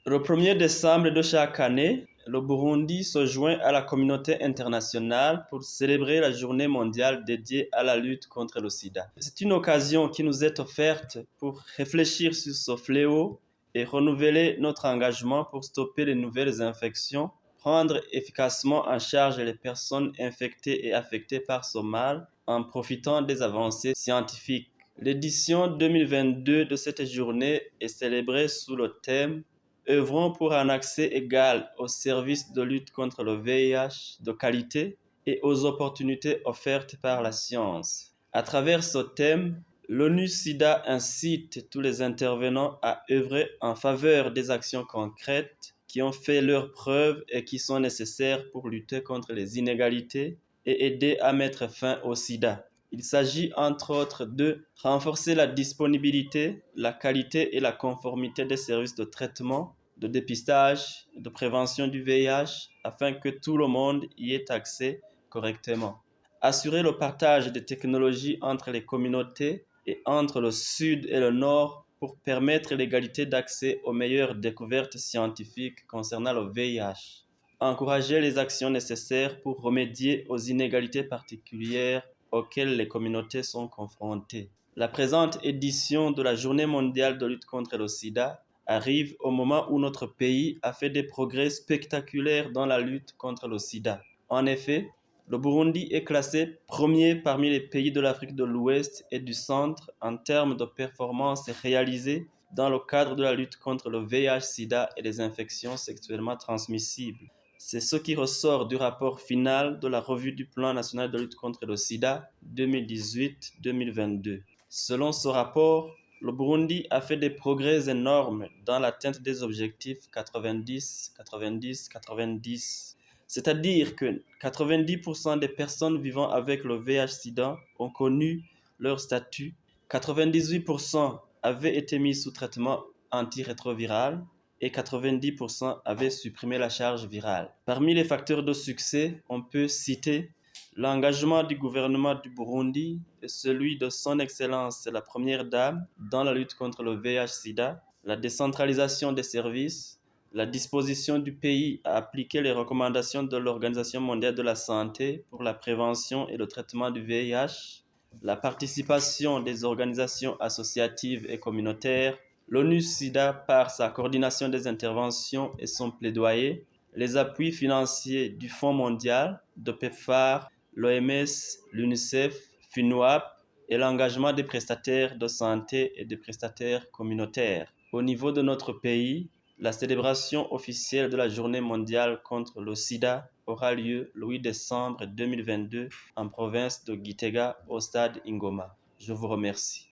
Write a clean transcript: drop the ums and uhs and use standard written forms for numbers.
Le 1er décembre de chaque année, le Burundi se joint à la communauté internationale pour célébrer la journée mondiale dédiée à la lutte contre le sida. C'est une occasion qui nous est offerte pour réfléchir sur ce fléau et renouveler notre engagement pour stopper les nouvelles infections, prendre efficacement en charge les personnes infectées et affectées par ce mal en profitant des avancées scientifiques. L'édition 2022 de cette journée est célébrée sous le thème œuvrons pour un accès égal aux services de lutte contre le VIH de qualité et aux opportunités offertes par la science. À travers ce thème, l'ONU-SIDA incite tous les intervenants à œuvrer en faveur des actions concrètes qui ont fait leurs preuves et qui sont nécessaires pour lutter contre les inégalités et aider à mettre fin au sida. Il s'agit entre autres de renforcer la disponibilité, la qualité et la conformité des services de traitement, de dépistage et de prévention du VIH afin que tout le monde y ait accès correctement. Assurer le partage des technologies entre les communautés et entre le Sud et le Nord pour permettre l'égalité d'accès aux meilleures découvertes scientifiques concernant le VIH. Encourager les actions nécessaires pour remédier aux inégalités particulières auxquelles les communautés sont confrontées. La présente édition de la Journée mondiale de lutte contre le sida arrive au moment où notre pays a fait des progrès spectaculaires dans la lutte contre le sida. En effet, le Burundi est classé premier parmi les pays de l'Afrique de l'Ouest et du Centre en termes de performances réalisées dans le cadre de la lutte contre le VIH-Sida et les infections sexuellement transmissibles. C'est ce qui ressort du rapport final de la revue du Plan national de lutte contre le sida 2018-2022. Selon ce rapport, le Burundi a fait des progrès énormes dans l'atteinte des objectifs 90-90-90. C'est-à-dire que 90% des personnes vivant avec le VIH-Sida ont connu leur statut, 98% avaient été mis sous traitement antirétroviral, et 90% avaient supprimé la charge virale. Parmi les facteurs de succès, on peut citer l'engagement du gouvernement du Burundi et celui de son Excellence la Première Dame dans la lutte contre le VIH-Sida, la décentralisation des services, la disposition du pays à appliquer les recommandations de l'Organisation mondiale de la santé pour la prévention et le traitement du VIH, la participation des organisations associatives et communautaires, l'ONU-SIDA par sa coordination des interventions et son plaidoyer, les appuis financiers du Fonds mondial, de PEPFAR, l'OMS, l'UNICEF, FINUAP et l'engagement des prestataires de santé et des prestataires communautaires. Au niveau de notre pays, la célébration officielle de la Journée mondiale contre le sida aura lieu le 8 décembre 2022 en province de Gitega au stade Ingoma. Je vous remercie.